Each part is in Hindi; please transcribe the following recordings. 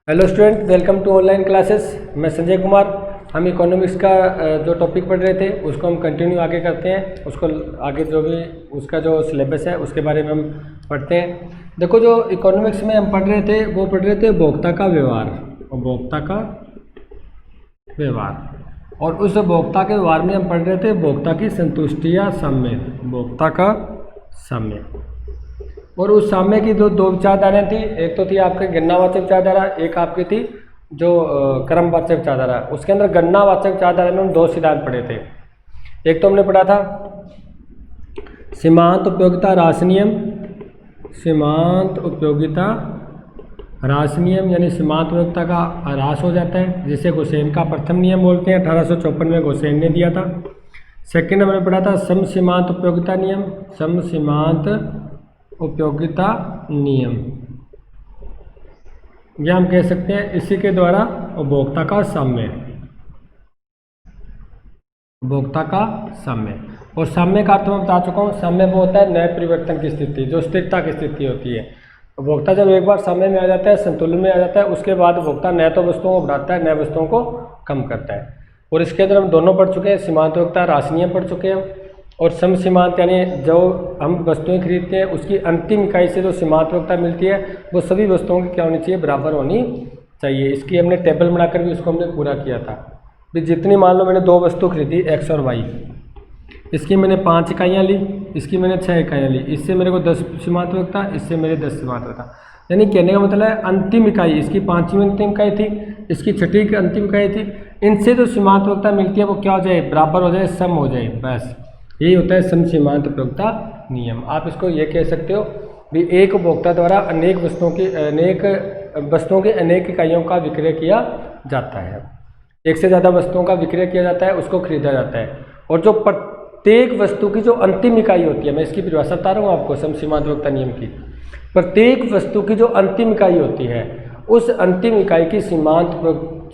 Hello student, welcome to online classes. मैं संजय कुमार। हम इकोनॉमिक्स का जो टॉपिक पढ़ रहे थे उसको हम कंटिन्यू आगे करते हैं। उसको आगे जो भी उसका जो सिलेबस है उसके बारे में हम पढ़ते हैं। देखो, जो इकोनॉमिक्स में हम पढ़ रहे थे वो पढ़ रहे थे उपभोक्ता का व्यवहार, उपभोक्ता का व्यवहार। और उस उपभोक्ता के व्यवहार में हम पढ़ रहे थे उपभोक्ता की संतुष्टि या साम्य, उपभोक्ता का साम्य। और उस साम्य की दो विचारधाराएं थी। एक तो थी आपके गणनावाचक विचारधारा, एक आपकी थी जो क्रमवाचक विचारधारा। उसके अंदर गणनावाचक विचारधारा में हम दो सिद्धांत पढ़े थे। एक तो हमने पढ़ा था सीमांत उपयोगिता ह्रास नियम, सीमांत उपयोगिता ह्रास नियम, यानी सीमांत उपयोगिता का ह्रास हो जाता है, जिसे गोसेन का प्रथम नियम बोलते हैं। 1854 में गोसेन ने दिया था। सेकंड हमने पढ़ा था सम सीमांत उपयोगिता नियम, सम सीमांत उपयोगिता नियम, या हम कह सकते हैं इसी के द्वारा उपभोक्ता का साम्य, उपभोक्ता का साम्य। और साम्य का अर्थ मैं बता चुका हूँ। साम्य वो होता है नए परिवर्तन की स्थिति, जो स्थिरता की स्थिति होती है। उपभोक्ता जब एक बार साम्य में आ जाता है, संतुलन में आ जाता है, उसके बाद उपभोक्ता नए तो वस्तुओं को बढ़ाता है, नए वस्तुओं को कम करता है। और इसके अंदर हम दोनों पढ़ चुके हैं, सीमांत उपयोगिता ह्रास नियम पढ़ चुके हैं। और सम सीमांत यानी जो हम वस्तुएं खरीदते हैं उसकी अंतिम इकाई से जो सीमांत उपयोगिता मिलती है वो सभी वस्तुओं की क्या होनी चाहिए, बराबर होनी चाहिए। इसकी हमने टेबल बनाकर भी उसको हमने पूरा किया था। भी जितनी, मान लो मैंने दो वस्तु खरीदी एक्स और वाई, इसकी मैंने 5 इकाइयाँ ली, इसकी मैंने 6 इकाइयाँ ली, इससे मेरे को 10 सीमांत उपयोगिता, इससे मेरे 10 सीमांत उपयोगिता। यानी कहने का मतलब है अंतिम इकाई, इसकी 5वीं अंतिम इकाई थी, इसकी 6ठी अंतिम इकाई थी, इनसे जो सीमांत उपयोगिता मिलती है वो क्या हो जाए, बराबर हो जाए, सम हो जाए। बस यही होता है सम सीमांत उपयोगिता नियम। आप इसको ये कह सकते हो भी एक उपभोक्ता द्वारा अनेक वस्तुओं की अनेक इकाइयों का विक्रय किया जाता है। एक से ज़्यादा वस्तुओं का विक्रय किया जाता है, उसको खरीदा जाता है। और जो प्रत्येक वस्तु की जो अंतिम इकाई होती है, मैं इसकी परिभाषा बता रहा हूँ आपको सम सीमांत उपयोगिता नियम की। प्रत्येक वस्तु की जो अंतिम इकाई होती है, उस अंतिम इकाई की सीमांत,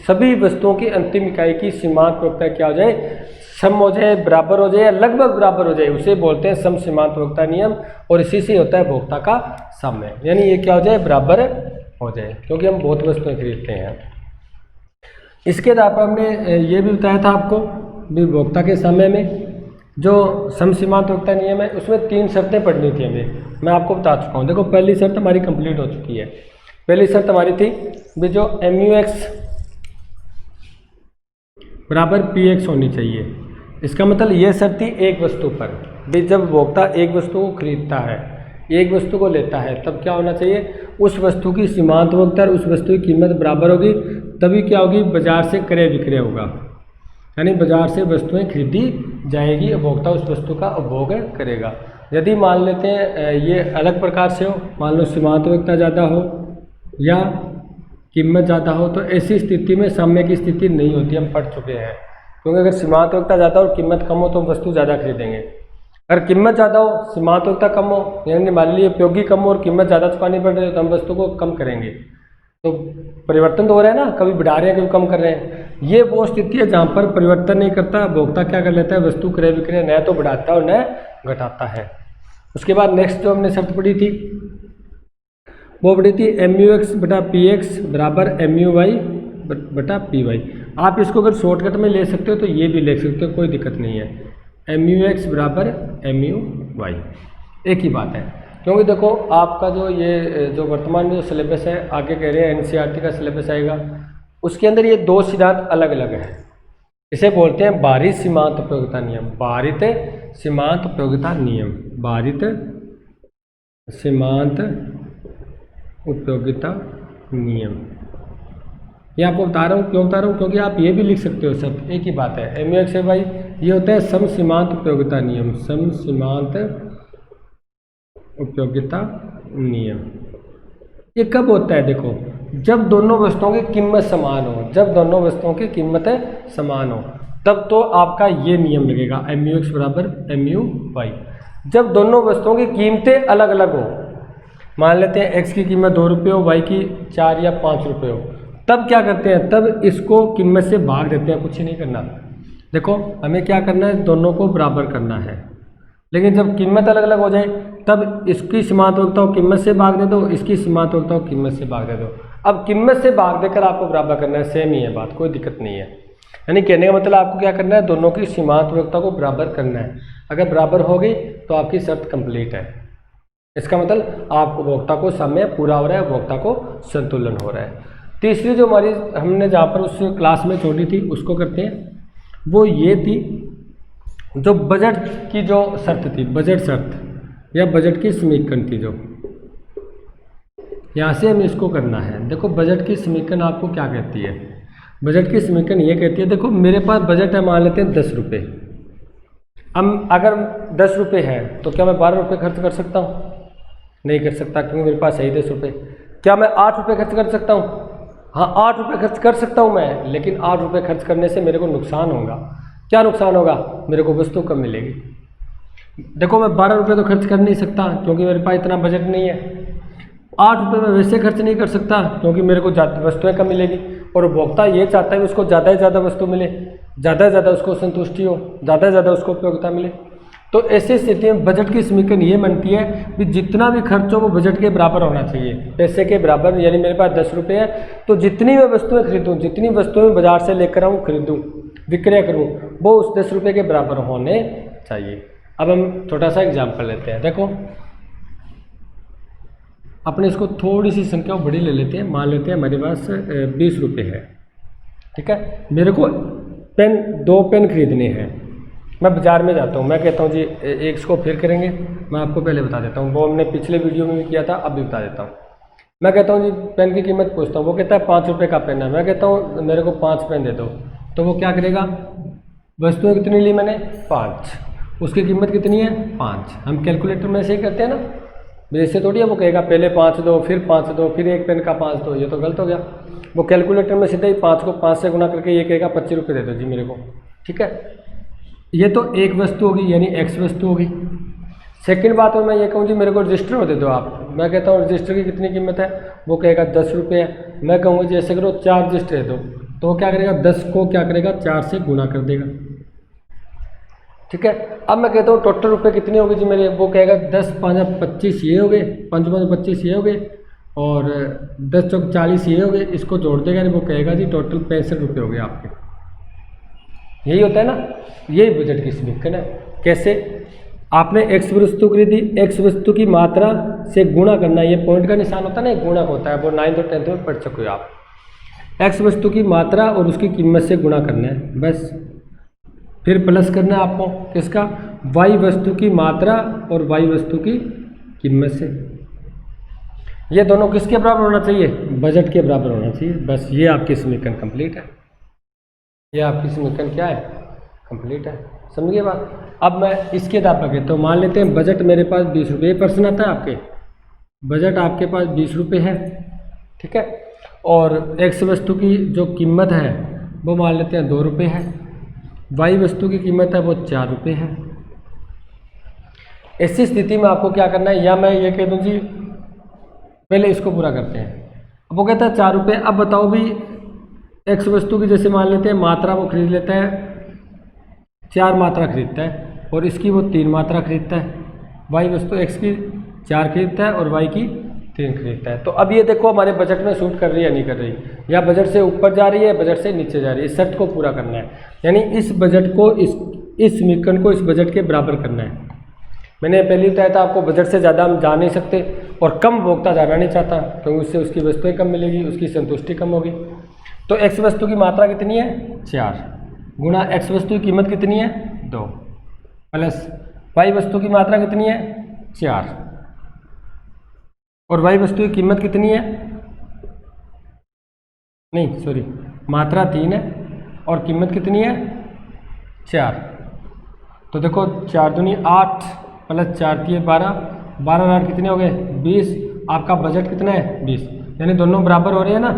सभी वस्तुओं की अंतिम इकाई की सीमांत उपयोगिता क्या हो जाए, सम हो जाए, बराबर हो जाए या लगभग बराबर हो जाए, उसे बोलते हैं सम सीमांत उपयोगिता नियम। और इसी से होता है उपभोक्ता का साम्य, यानी ये क्या हो जाए, बराबर हो जाए, क्योंकि हम बहुत वस्तुएं खरीदते हैं। इसके आधार पर हमने ये भी बताया था आपको भी उपभोक्ता के साम्य में जो सम सीमांत उपयोगिता नियम है उसमें 3 शर्तें पढ़नी थी हमें। मैं आपको बता चुका हूँ। देखो, पहली शर्त हमारी कंप्लीट हो चुकी है। पहली शर्त हमारी थी भी जो MUX बराबर PX होनी चाहिए। इसका मतलब ये शर्त थी एक वस्तु पर भी, जब उपभोक्ता एक वस्तु को खरीदता है, एक वस्तु को लेता है, तब क्या होना चाहिए, उस वस्तु की सीमांत उपयोगिता और उस वस्तु की कीमत बराबर होगी, तभी क्या होगी, बाजार से क्रय विक्रय होगा, यानी बाजार से वस्तुएं खरीदी जाएगी, उपभोक्ता उस वस्तु का उपभोग करेगा। यदि मान लेते हैं ये अलग प्रकार से हो, मान लो सीमांत उपयोगिता ज़्यादा हो या कीमत ज़्यादा हो, तो ऐसी स्थिति में साम्य की स्थिति नहीं होती, हम पढ़ चुके हैं। क्योंकि अगर सीमांत उपयोगिता ज़्यादा और कीमत कम हो तो हम वस्तु ज़्यादा खरीदेंगे। अगर कीमत ज़्यादा हो, सीमांत उपयोगिता कम हो, यानी मान लीजिए उपयोगी कम हो और कीमत ज़्यादा चुकानी पड़ रही है, तो हम वस्तु को कम करेंगे। तो परिवर्तन तो हो रहा है ना, कभी बढ़ा रहे हैं कभी कम कर रहे हैं। ये वो स्थिति है जहाँ पर परिवर्तन नहीं करता, उपभोक्ता क्या कर लेता है, वस्तु क्रय विक्रय न तो बढ़ाता है और न घटाता है। उसके बाद नेक्स्ट जो हमने शर्त पढ़ी थी वो पढ़ी थी MUX बटा PX बराबर MUY बटा PY। आप इसको अगर शॉर्टकट में ले सकते हो तो ये भी ले सकते हो, कोई दिक्कत नहीं है। MUX बराबर MUY एक ही बात है। क्योंकि देखो, आपका जो ये जो वर्तमान में जो सिलेबस है, आगे कह रहे हैं NCERT का सिलेबस आएगा, उसके अंदर ये 2 सिद्धांत अलग अलग है। इसे बोलते हैं भारित सीमांत उपयोगिता नियम, भारित सीमांत उपयोगिता नियम, भारित सीमांत उपयोगिता नियम। ये आपको बता रहा हूँ, क्यों बता रहा हूँ, क्योंकि आप ये भी लिख सकते हो, सब एक ही बात है। MUX से भाई ये होता है सम सीमांत उपयोगिता नियम, सम सीमांत उपयोगिता नियम। ये कब होता है, देखो, जब दोनों वस्तुओं की कीमत समान हो, जब दोनों वस्तुओं की कीमतें समान हो, तब तो आपका ये नियम लगेगा MUX बराबर MUY। जब दोनों वस्तुओं की कीमतें अलग अलग हो, मान लेते हैं X की कीमत 2 रुपये हो, Y की 4 या 5 रुपये हो, तब क्या करते हैं, तब इसको कीमत से भाग देते हैं, कुछ नहीं करना। देखो, हमें क्या करना है, दोनों को बराबर करना है। लेकिन जब कीमत अलग अलग हो जाए तब इसकी सीमांत उपयोगिता को कीमत से भाग दे दो, इसकी सीमांत उपयोगिता को कीमत से भाग दे दो। अब कीमत से भाग देकर आपको बराबर करना है, सेम ही है बात, कोई दिक्कत नहीं है। यानी कहने का मतलब आपको क्या करना है, दोनों की सीमांत उपयोगिता को बराबर करना है। अगर बराबर हो गई तो आपकी शर्त कंप्लीट है। इसका मतलब आप उपभोक्ता को समय पूरा हो रहा है, उपभोक्ता को संतुलन हो रहा है। तीसरी जो हमारी हमने जहाँ पर उस क्लास में छोड़ी थी उसको करते हैं, वो ये थी जो बजट की जो शर्त थी, बजट शर्त या बजट की समीकरण थी, जो यहाँ से हमें इसको करना है। देखो बजट की समीकरण आपको क्या कहती है, बजट की समीकरण ये कहती है, देखो मेरे पास बजट है, मान लेते हैं 10 रुपये। अब अगर 10 रुपये है तो क्या मैं 12 रुपये खर्च कर सकता हूँ? नहीं कर सकता, क्योंकि मेरे पास है ही 10 रुपये। क्या मैं 8 रुपये खर्च कर सकता हूँ? हाँ 8 रुपये खर्च कर सकता हूँ मैं, लेकिन 8 रुपये खर्च करने से मेरे को नुकसान होगा। क्या नुकसान होगा? मेरे को वस्तु कम मिलेगी। देखो मैं 12 रुपये तो खर्च कर नहीं सकता क्योंकि मेरे पास इतना बजट नहीं है। 8 रुपये मैं वैसे खर्च नहीं कर सकता क्योंकि मेरे को वस्तुएं कम मिलेगी, और उपभोक्ता ये चाहता है उसको ज़्यादा से ज़्यादा वस्तु मिले, ज़्यादा से ज़्यादा उसको संतुष्टि हो, ज़्यादा से ज़्यादा उसको उपयोगिता मिले। तो ऐसी स्थिति में बजट की समीकरण ये बनती है कि जितना भी खर्च हो वो बजट के बराबर होना चाहिए, पैसे के बराबर। यानी मेरे पास 10 रुपये है तो जितनी मैं वस्तुएं खरीदूँ, जितनी वस्तुएं बाजार से लेकर आऊँ, खरीदूँ, विक्रय करूँ, वो उस 10 रुपये के बराबर होने चाहिए। अब हम छोटा सा एग्जाम्पल लेते हैं। देखो अपने इसको थोड़ी सी संख्या बड़ी ले लेते हैं, मान लेते हैं हमारे पास 20 रुपये है, ठीक है। मेरे को पेन 2 पेन खरीदने हैं, मैं बाज़ार में जाता हूँ, मैं कहता हूँ जी एक इसको फिर करेंगे, मैं आपको पहले बता देता हूँ, वो हमने पिछले वीडियो में भी किया था, अब भी बता देता हूँ। मैं कहता हूँ जी पेन की कीमत पूछता हूँ, वो कहता है 5 रुपये का पेन है, मैं कहता हूँ मेरे को 5 पेन दे दो, तो वो क्या करेगा, वस्तुएं कितनी ली मैंने 5, उसकी कीमत कितनी है 5। हम कैलकुलेटर में से ही करते हैं ना, जैसे थोड़ी है वो कहेगा पहले 5 दो, फिर 5 दो, फिर एक पेन का 5 दो, ये तो गलत हो गया। वो कैलकुलेटर में सीधे ही 5 को 5 से गुना करके ये कहेगा 25 रुपये दे दो जी मेरे को, ठीक है। ये तो एक वस्तु होगी, यानी एक्स वस्तु होगी। सेकंड बात में मैं ये कहूँ जी मेरे को रजिस्टर में दे दो आप, मैं कहता हूँ रजिस्टर की कितनी कीमत है, वो कहेगा 10 रुपये है। मैं कहूँगा जी ऐसे करो 4 रजिस्टर दे दो, तो वो क्या करेगा 10 को क्या करेगा 4 से गुना कर देगा, ठीक है। अब मैं कहता हूँ टोटल रुपये कितने हो गए जी मेरे, वो कहेगा 10 5 25 ये हो गए, 5 5 25 ये हो गए, और 10 चौक 40 ये हो गए, इसको जोड़ देगा, वो कहेगा जी टोटल 65 रुपये हो गए आपके। यही होता है ना, यही बजट की समीकरण है। कैसे? आपने एक्स वस्तु खरीदी, एक्स वस्तु की मात्रा से गुणा करना, ये पॉइंट का निशान होता है ना, गुणा होता है, वो 9th और 10th में पढ़ चुके हो आप। एक्स वस्तु की मात्रा और उसकी कीमत से गुणा करना है बस, फिर प्लस करना है आपको किसका, वाई वस्तु की मात्रा और वाई वस्तु की कीमत से। ये दोनों किसके बराबर होना चाहिए, बजट के बराबर होना चाहिए। बस ये आपकी समीकरण कंप्लीट है, ये आपकी समीकरण क्या है, कंप्लीट है। समझिए बात। अब मैं इसके आधार पर कहता हूँ, मान लेते हैं बजट मेरे पास 20 रुपये, प्रश्न आता है आपके, बजट आपके पास 20 रुपये है, ठीक है, और एक्स वस्तु की जो कीमत है वो मान लेते हैं 2 रुपये है, वाई वस्तु की कीमत है वो 4 रुपये है। ऐसी स्थिति में आपको क्या करना है, या मैं ये कह दूँ जी पहले इसको पूरा करते हैं। अब वो कहता है 4 रुपये। अब बताओ भी एक्स वस्तु की जैसे मान लेते हैं मात्रा वो खरीद लेता है, 4 मात्रा खरीदता है, और इसकी वो 3 मात्रा खरीदता है। वाई वस्तु एक्स की 4 खरीदता है और वाई की 3 खरीदता है। तो अब ये देखो हमारे बजट में सूट कर रही है नहीं कर रही, या बजट से ऊपर जा रही है, बजट से नीचे जा रही है। इस शर्त को पूरा करना है, यानी इस बजट को इस समीकरण को इस बजट के बराबर करना है। मैंने पहले बताया था आपको, बजट से ज़्यादा हम जा नहीं सकते, और कम उपभोक्ता जाना नहीं चाहता क्योंकि उससे उसकी वस्तुएं कम मिलेगी, उसकी संतुष्टि कम होगी। तो एक्स वस्तु की मात्रा कितनी है 4, गुणा एक्स वस्तु की कीमत कितनी है 2, प्लस वाई वस्तु की मात्रा कितनी है 4, और वाई वस्तु की कीमत कितनी है, नहीं सॉरी, मात्रा 3 है और कीमत कितनी है 4। तो देखो 4 दूनी 8 प्लस 4 3 12, 12 8 कितने हो गए 20। आपका बजट कितना है 20, यानी दोनों बराबर हो रहे हैं ना,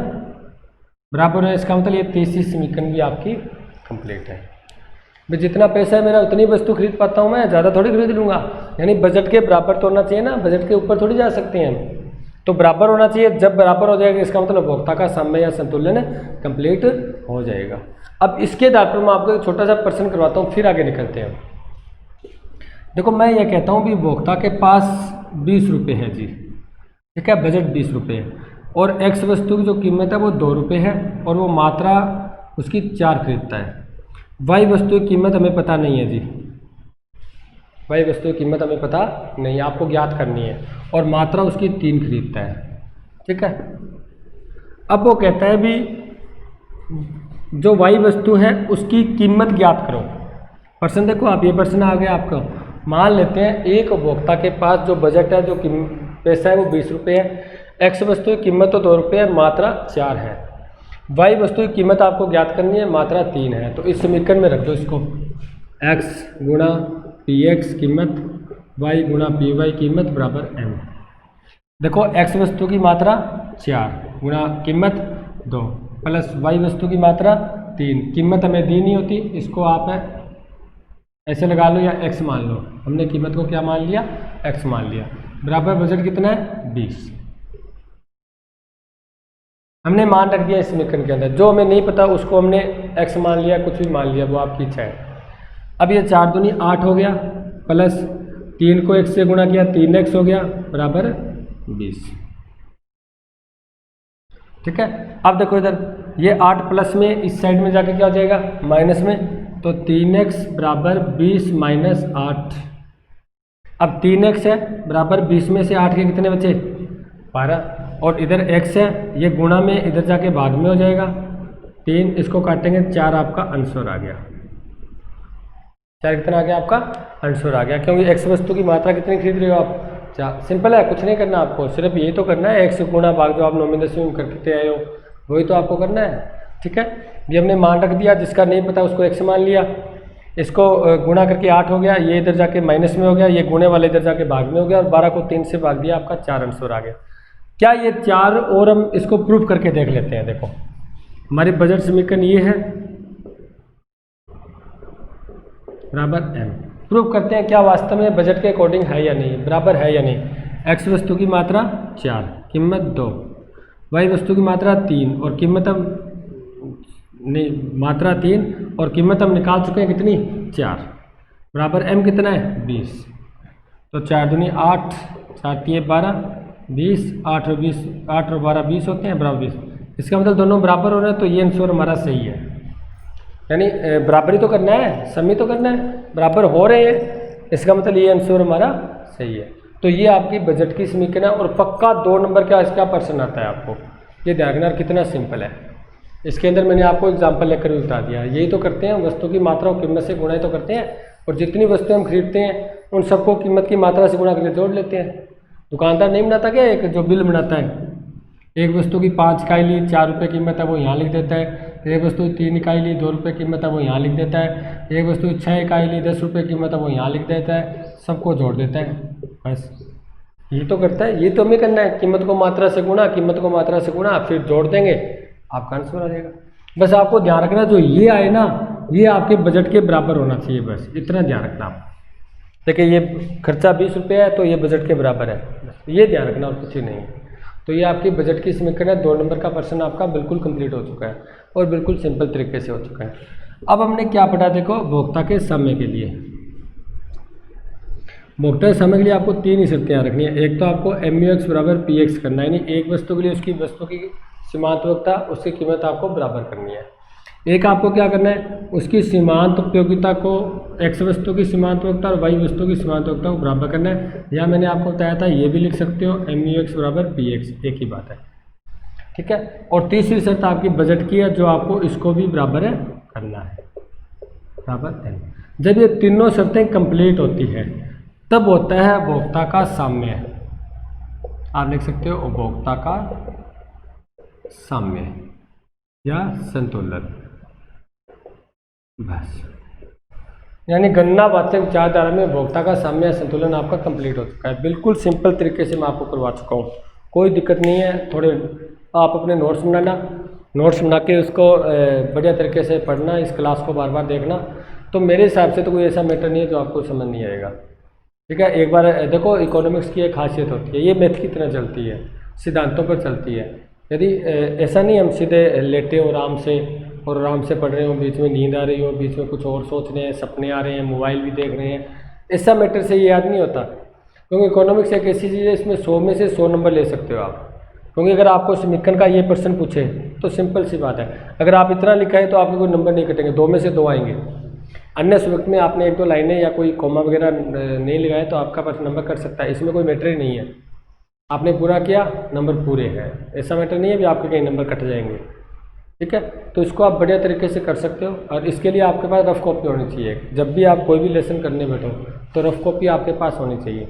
बराबर है। इसका मतलब ये तीसरी समीकरण भी आपकी कंप्लीट है। भाई जितना पैसा है मेरा उतनी वस्तु खरीद पाता हूँ मैं, ज़्यादा थोड़ी खरीद लूँगा। यानी बजट के बराबर तो होना चाहिए ना, बजट के ऊपर थोड़ी जा सकते हैं हम, तो बराबर होना चाहिए। जब बराबर हो जाएगा इसका मतलब उपभोक्ता का साम्य या संतुलन कंप्लीट हो जाएगा। अब इसके आधार पर मैं आपको एक छोटा सा प्रश्न करवाता हूँ, फिर आगे निकलते हैं। देखो मैं ये कहता हूँ भी उपभोक्ता के पास 20 रुपये है जी, ठीक है, बजट 20 रुपये है, और एक्स वस्तु की जो कीमत है वो 2 रुपये है और वो मात्रा उसकी 4 खरीदता है। वाई वस्तु की कीमत हमें पता नहीं है जी, वाई वस्तु की कीमत हमें पता नहीं है, आपको ज्ञात करनी है, और मात्रा उसकी 3 खरीदता है। ठीक है, अब वो कहता है भी जो वाई वस्तु है उसकी कीमत ज्ञात करो। प्रश्न देखो आप, ये प्रश्न आ गया आपको। मान लेते हैं एक उपभोक्ता के पास जो बजट है, जो पैसा है वो 20 रुपये है, एक्स वस्तु की कीमत तो 2 रुपये है, मात्रा 4 है। वाई वस्तु की कीमत आपको ज्ञात करनी है, मात्रा 3 है। तो इस समीकरण में रख दो इसको, एक्स गुणा पी एक्स कीमत, वाई गुणा पी वाई कीमत बराबर एम। देखो एक्स वस्तु की मात्रा 4 गुणा कीमत 2 प्लस वाई वस्तु की मात्रा 3, कीमत हमें दी नहीं होती, इसको आप ऐसे लगा लो या एक्स मान लो। हमने कीमत को क्या मान लिया, एक्स मान लिया, बराबर बजट कितना है 20। हमने मान रख दिया इस समीकरण के अंदर, जो हमें नहीं पता उसको हमने एक्स मान लिया, कुछ भी मान लिया, वो आपकी इच्छा है। अब ये 4 दूनी 8 हो गया, प्लस 3 को 1 से गुणा किया 3x हो गया बराबर 20। ठीक है, अब देखो इधर ये 8 प्लस में इस साइड में जाके क्या हो जाएगा माइनस में, तो 3x बराबर 20 माइनस 8। अब 3x है बराबर 20 में से 8 के कितने बचे 12, और इधर x है, ये गुणा में इधर जाके भाग में हो जाएगा 3, इसको काटेंगे 4, आपका आंसर आ गया। 4 कितना आ गया आपका आंसर आ गया, क्योंकि x वस्तु की मात्रा कितनी खरीद रहे हो आप 4। सिंपल है, कुछ नहीं करना आपको, सिर्फ यही तो करना है, x गुणा भाग जो आप 9वीं 10वीं में करते आए हो वही तो आपको करना है। ठीक है, ये हमने मान रख दिया, जिसका नहीं पता उसको x मान लिया, इसको गुणा करके 8 हो गया, ये इधर जाके माइनस में हो गया, ये गुणे वाले इधर जाके भाग में हो गया, और 12 को 3 से भाग दिया, आपका 4 आंसर आ गया। क्या ये 4, और हम इसको प्रूफ करके देख लेते हैं। देखो हमारे बजट समीकरण ये है बराबर एम, प्रूफ करते हैं क्या वास्तव में बजट के अकॉर्डिंग है या नहीं, बराबर है या नहीं। एक्स वस्तु की मात्रा 4, कीमत 2, वाई वस्तु की मात्रा 3 और कीमत हम मात्रा 3 और कीमत हम निकाल चुके हैं कितनी 4, बराबर एम कितना है 20। तो 4 दूनी 8, 4 3 12, 20, 8 और 20, 8 और 12 20 होते हैं बराबर 20। इसका मतलब दोनों बराबर हो रहे हैं, तो ये आंसर हमारा सही है। यानी बराबरी तो करना है, समी तो करना है, बराबर हो रहे हैं, इसका मतलब ये आंसर हमारा सही है। तो ये आपकी बजट की समीकरण है, और पक्का 2 नंबर का इसका प्रश्न आता है आपको, ये ध्यान रखना कितना सिंपल है। इसके अंदर मैंने आपको एग्जाम्पल लेकर भी बता दिया, यही तो करते हैं, वस्तु की मात्रा और कीमत से गुणा ही तो करते हैं, और जितनी वस्तुएं हम खरीदते हैं उन सबको कीमत की मात्रा से गुणा करके जोड़ लेते हैं। दुकानदार नहीं बनाता क्या, एक जो बिल बनाता है, एक वस्तु की 5 इकाई ली 4 रुपये कीमत है वो यहाँ लिख देता है, एक वस्तु 3 इकाई ली 2 रुपये कीमत है वो यहाँ लिख देता है, एक वस्तु 6 इकाई ली 10 रुपये कीमत है वो यहाँ लिख देता है, सबको जोड़ देता है, बस ये तो करता है। ये तो हमें करना है, कीमत को मात्रा से गुणा, कीमत को मात्रा से गुणा, फिर जोड़ देंगे, आपका आंसर आ जाएगा। बस आपको ध्यान रखना जो ये आए ना, ये आपके बजट के बराबर होना चाहिए, बस इतना ध्यान रखना आप। देखिए ये खर्चा 20 रुपये है तो ये बजट के बराबर है, बस ये ध्यान रखना और कुछ ही नहीं है। तो ये आपकी बजट की समीकरण है, 2 नंबर का प्रश्न आपका बिल्कुल कंप्लीट हो चुका है और बिल्कुल सिंपल तरीके से हो चुका है। अब हमने क्या पढ़ा, देखो भोक्ता के समय के लिए, भोक्ता के समय के लिए आपको 3 ही शर्तें याद रखनी है। एक तो आपको MUX बराबर PX करना है, यानी एक वस्तु के लिए उसकी वस्तु की सीमांत उपयोगिता, उसकी कीमत आपको बराबर करनी है। एक आपको क्या करना है, उसकी सीमांत उपयोगिता को, एक्स वस्तु की सीमांत उपयोगिता और वाई वस्तु की सीमांत उपयोगिता को बराबर करना है। या मैंने आपको बताया था ये भी लिख सकते हो, MUX बराबर PX, एक ही बात है। ठीक है, और तीसरी शर्त आपकी बजट की है, जो आपको इसको भी बराबर है करना है, बराबर है। जब ये तीनों शर्तें कंप्लीट होती है तब होता है उपभोक्ता का साम्य। आप लिख सकते हो उपभोक्ता का साम्य या संतुलन, बस। यानी गणनावाचक विचारधारा में उपभोक्ता का साम्य या संतुलन आपका कंप्लीट हो चुका है। बिल्कुल सिंपल तरीके से मैं आपको करवा चुका हूँ, कोई दिक्कत नहीं है। थोड़े आप अपने नोट्स बनाना, नोट्स बना के उसको बढ़िया तरीके से पढ़ना, इस क्लास को बार बार देखना। तो मेरे हिसाब से तो कोई ऐसा मैटर नहीं है जो आपको समझ नहीं आएगा। ठीक है, एक बार देखो, इकोनॉमिक्स की एक खासियत होती है, ये मैथ की तरह चलती है, सिद्धांतों पर चलती है। यदि ऐसा नहीं हम सीधे लेटे हो आराम से पढ़ रहे हो, बीच में नींद आ रही हो, बीच में कुछ और सोच रहे हैं, सपने आ रहे हैं, मोबाइल भी देख रहे हैं, ऐसा मैटर से ये याद नहीं होता। क्योंकि इकोनॉमिक्स एक ऐसी चीज़ है, इसमें 100 में से 100 नंबर ले सकते हो आप। क्योंकि अगर आपको समीकरण का ये प्रश्न पूछे तो सिंपल सी बात है, अगर आप इतना लिखा है तो आपके कोई नंबर नहीं कटेंगे, 2 में से 2 आएंगे। अन्य वक्त में आपने 1-2 लाइनें या कोई कॉमा वगैरह नहीं लगाए तो आपका पास नंबर कट सकता है, इसमें कोई मैटर ही नहीं है। आपने पूरा किया, नंबर पूरे हैं, ऐसा मैटर नहीं है भी आपके कहीं नंबर कट जाएंगे। ठीक है, तो इसको आप बढ़िया तरीके से कर सकते हो। और इसके लिए आपके पास रफ कॉपी होनी चाहिए। जब भी आप कोई भी लेसन करने बैठो तो रफ कॉपी आपके पास होनी चाहिए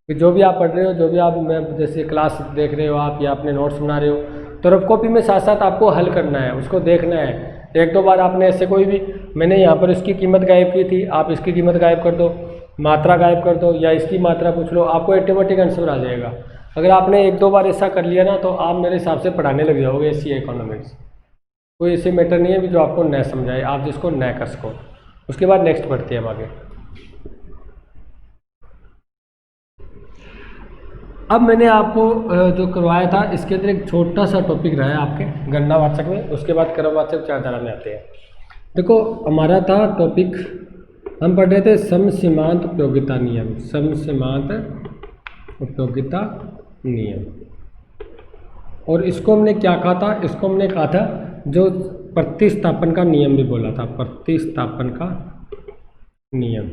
कि जो भी आप पढ़ रहे हो, जो भी आप मैं जैसे क्लास देख रहे हो आप या अपने नोट्स बना रहे हो, तो रफ कॉपी में साथ साथ आपको हल करना है, उसको देखना है। 1-2 बार आपने ऐसे कोई भी, मैंने यहाँ पर इसकी कीमत गायब की थी, आप इसकी कीमत गायब कर दो, मात्रा गायब कर दो या इसकी मात्रा पूछ लो, आपको ऑटोमेटिक आंसर आ जाएगा। अगर आपने 1-2 बार ऐसा कर लिया ना तो आप मेरे हिसाब से पढ़ाने लग जाओगे एससी इकोनॉमिक्स। कोई ऐसे मैटर नहीं है भी जो आपको न समझाए, आप जिसको न कर सको। उसके बाद नेक्स्ट बढ़ते हैं आगे। अब मैंने आपको जो करवाया था इसके अंदर एक छोटा सा टॉपिक रहा है आपके गणनावाचक में, उसके बाद क्रमवाचक विचारधारा में आते हैं। देखो हमारा था टॉपिक, हम पढ़ रहे थे समसीमांत उपयोगिता नियम, समसीमांत उपयोगिता नियम। और इसको हमने क्या कहा था, इसको हमने कहा था जो प्रतिस्थापन का नियम भी बोला था, प्रतिस्थापन का नियम।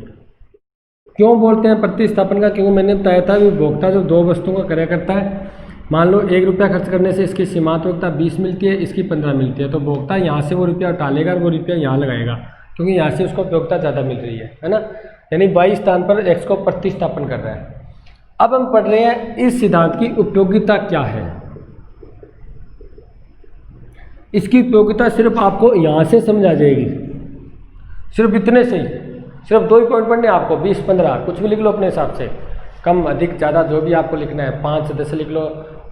क्यों बोलते हैं प्रतिस्थापन का, क्योंकि मैंने बताया था कि उपभोक्ता जो 2 वस्तुओं का क्रय करता है, मान लो 1 रुपया खर्च करने से इसकी सीमांत उपयोगिता 20 मिलती है, इसकी 15 मिलती है, तो उपभोक्ता यहाँ से वो रुपया उठा लेगा और वो रुपया यहाँ लगाएगा क्योंकि यहाँ से उसको उपयोगिता ज़्यादा मिल रही है ना। यानी y स्थान पर x को प्रतिस्थापन कर रहा है। अब हम पढ़ रहे हैं इस सिद्धांत की उपयोगिता क्या है। इसकी उपयोगिता सिर्फ आपको यहाँ से समझ आ जाएगी, सिर्फ इतने से ही, सिर्फ 2 ही पॉइंट पढ़ने आपको, 20-15 कुछ भी लिख लो अपने हिसाब से, कम अधिक ज़्यादा जो भी आपको लिखना है, 5-10 लिख लो।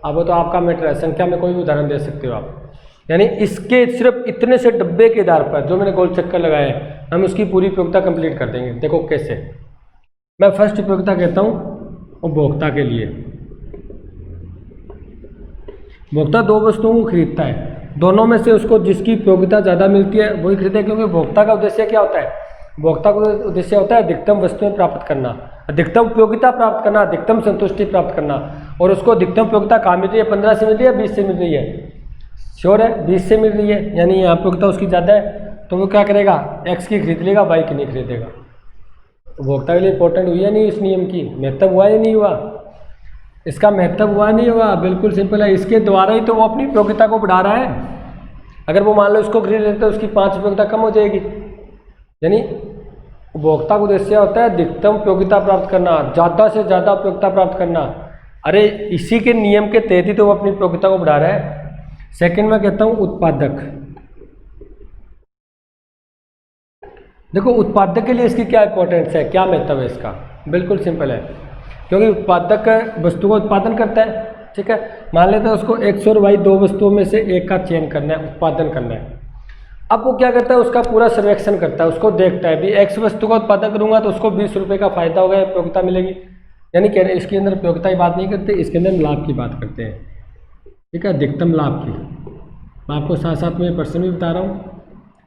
अब वो तो आपका मैटर है, संख्या में कोई भी उदाहरण दे सकते हो आप। यानी इसके सिर्फ इतने से डब्बे के आधार पर जो मैंने गोल चक्कर लगाए हम उसकी पूरी उपयोगिता कंप्लीट कर देंगे। देखो कैसे, मैं फर्स्ट उपयोगिता कहता हूँ उपभोक्ता के लिए। उपभोक्ता 2 वस्तुओं को खरीदता है, दोनों में से उसको जिसकी उपयोगिता ज़्यादा मिलती है वही खरीदे, क्योंकि उपभोक्ता का उद्देश्य क्या होता है, उपभोक्ता का उद्देश्य होता है अधिकतम वस्तुएं प्राप्त करना, अधिकतम उपयोगिता प्राप्त करना, अधिकतम संतुष्टि प्राप्त करना। और उसको अधिकतम उपयोगिता कहाँ मिल रही है, 15 से मिल रही है, 20 से मिल रही है, श्योर है 20 से मिल रही है, यानी यहाँ उपयोगिता उसकी ज़्यादा है, तो वो क्या करेगा, एक्स की खरीद लेगा, वाई की नहीं खरीदेगा। उपभोक्ता के लिए इंपॉर्टेंट हुई है नहीं इस नियम की, महत्व हुआ या नहीं हुआ, इसका महत्व हुआ नहीं हुआ, बिल्कुल सिंपल है। इसके द्वारा ही तो वो अपनी उपयोगिता को बढ़ा रहा है। अगर वो मान लो इसको खरीद लेते तो उसकी 5 उपयोगिता कम हो जाएगी। यानी उपभोक्ता का उद्देश्य होता है अधिकतम उपयोगिता प्राप्त करना, ज़्यादा से ज़्यादा उपयोगिता प्राप्त करना। अरे इसी के नियम के तहत ही तो वो अपनी उपयोगिता को बढ़ा रहा है। सेकंड में कहता हूँ उत्पादक। देखो उत्पादक के लिए इसकी क्या इंपॉर्टेंस है, क्या महत्व है इसका, बिल्कुल सिंपल है, क्योंकि उत्पादक वस्तु का उत्पादन करता है। ठीक है, मान लेते हैं उसको एक्स और वाई 2 वस्तुओं में से एक का चयन करना है, उत्पादन करना है। अब वो क्या करता है, उसका पूरा सर्वेक्षण करता है, उसको देखता है भी एक्स वस्तु का उत्पादन करूंगा तो उसको 20 रुपये का फायदा होगा, उपयोगिता मिलेगी। यानी कह रहे इसके अंदर उपयोगिता की बात नहीं करते, इसके अंदर लाभ की बात करते हैं। ठीक है, अधिकतम लाभ की। मैं आपको साथ साथ में प्रश्न भी बता रहा हूँ।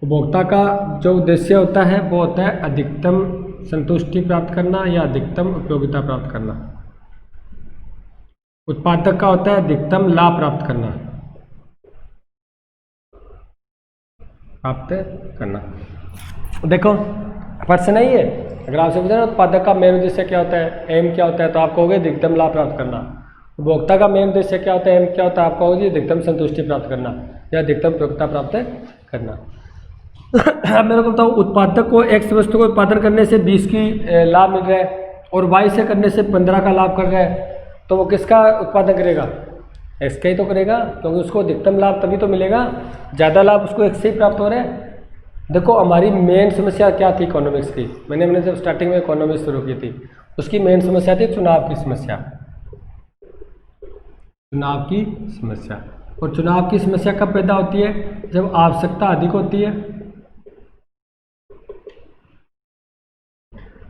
उपभोक्ता का जो उद्देश्य होता है वो होता है अधिकतम संतुष्टि प्राप्त करना या अधिकतम उपयोगिता प्राप्त करना। उत्पादक का होता है अधिकतम लाभ प्राप्त करना, प्राप्त करना। देखो प्रश्न नहीं है, अगर आपसे पूछे ना उत्पादक का मेन उद्देश्य क्या होता है, एम क्या होता है, तो आप कहोगे अधिकतम लाभ प्राप्त करना। उपभोक्ता का मेन उद्देश्य क्या होता है, एम क्या होता है, आप कहोगे अधिकतम संतुष्टि प्राप्त करना या अधिकतम उपयोगिता प्राप्त करना। अब मेरे को बताओ, उत्पादक को एक्स वस्तु को उत्पादन करने से 20 की लाभ मिल रहा है और वाई से करने से 15 का लाभ कर रहा है, तो वो किसका उत्पादन करेगा, एक्स का ही तो करेगा, क्योंकि उसको अधिकतम लाभ तभी तो मिलेगा, ज़्यादा लाभ उसको एक्स से ही प्राप्त हो रहा है। देखो हमारी मेन समस्या क्या थी इकोनॉमिक्स की, मैंने जब स्टार्टिंग में इकोनॉमिक्स शुरू की थी उसकी मेन समस्या थी चुनाव की समस्या, चुनाव की समस्या। और चुनाव की समस्या कब पैदा होती है, जब आवश्यकता अधिक होती है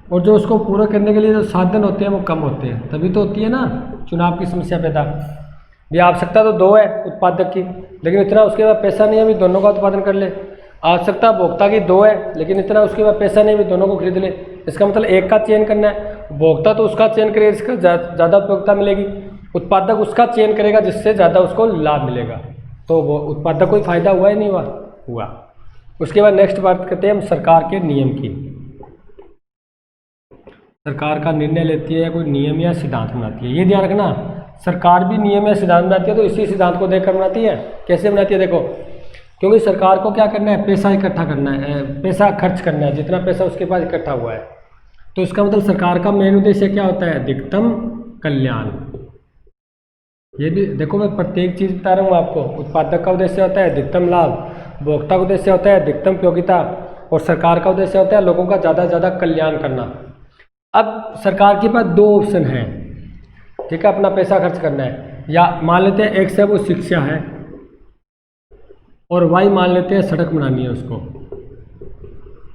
और जो उसको पूरा करने के लिए जो साधन होते हैं वो कम होते हैं, तभी तो होती है ना चुनाव की समस्या पैदा। भी आवश्यकता तो 2 है उत्पादक की, लेकिन इतना उसके पास पैसा नहीं है भी दोनों का उत्पादन कर ले। आवश्यकता भोक्ता की 2 है, लेकिन इतना उसके पास पैसा नहीं भी दोनों को खरीद ले। इसका मतलब एक का चयन करना है, भोक्ता तो उसका चयन करे, इसका ज़्यादा उपयोगिता मिलेगी। उत्पादक उसका चयन करेगा जिससे ज़्यादा उसको लाभ मिलेगा। तो वो उत्पादक को ही फायदा हुआ या नहीं हुआ? हुआ। उसके बाद नेक्स्ट बात करते हैं हम सरकार के नियम की। सरकार का निर्णय लेती है या कोई नियम या सिद्धांत बनाती है। ये ध्यान रखना, सरकार भी नियम या सिद्धांत बनाती है तो इसी सिद्धांत को देखकर बनाती है। कैसे बनाती है देखो, क्योंकि सरकार को क्या करना है, पैसा इकट्ठा करना है, पैसा खर्च करना है, जितना पैसा उसके पास इकट्ठा हुआ है। तो इसका मतलब सरकार का मेन उद्देश्य क्या होता है? अधिकतम कल्याण। ये भी देखो, मैं प्रत्येक चीज बता रहा हूँ आपको। उत्पादक का उद्देश्य होता है अधिकतम लाभ, उपभोक्ता का उद्देश्य होता है अधिकतम उपयोगिता, और सरकार का उद्देश्य होता है लोगों का ज़्यादा से ज़्यादा कल्याण करना। अब सरकार के पास दो ऑप्शन हैं, ठीक है, अपना पैसा खर्च करना है। या मान लेते हैं एक से वो शिक्षा है, और वाई मान लेते हैं सड़क बनानी है उसको।